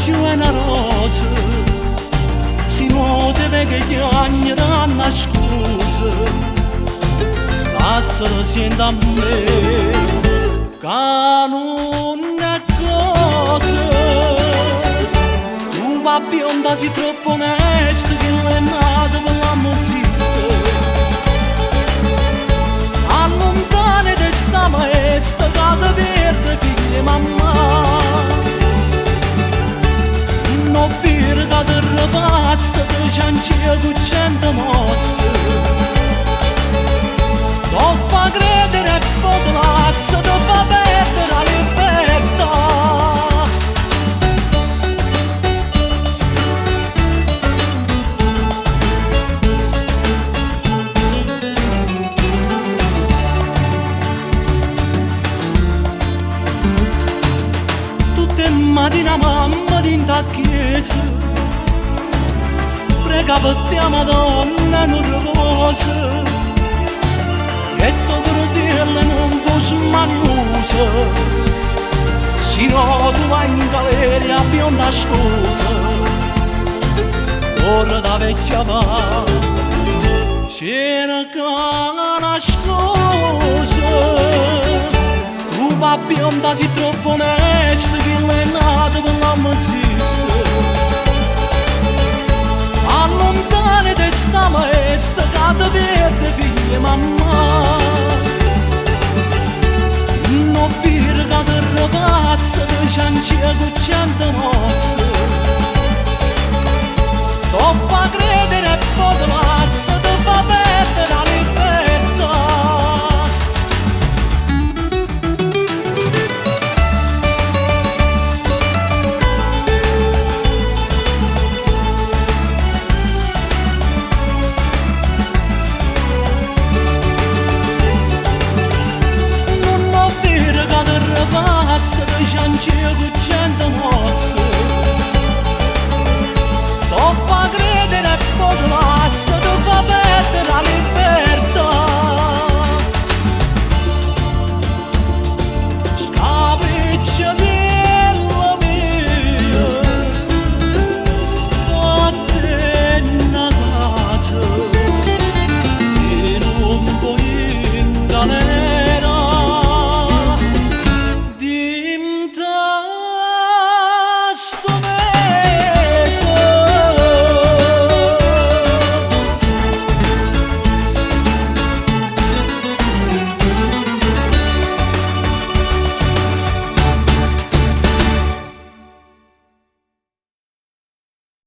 più una rosa, si non deve che chiagnere una scusa, lascialo sento a me, che non è cosa. Tu va bionda si troppo onesta, che non è nata per l'amorista, allontane di sta maestra, che ti perde figlia mamma. Non vero che ti ripassa, ti ciancia con 100 mosse, non fa credere e poi ti lascia, ti fa perdere la libertà. Tutte mattine mamma ti in chiesa prega per te Madonna non riposa, che tuo crudele non fosse maniusa, se no tu vai in galera a bionda sposa. Ora da vecchia va cerca una scusa, tu va bionda si troppo onesta, che non è nata per l'amorista, allontane di sta maestra, che ti perde figlia mamma. Non vero che ti ripassa, ti ciancia con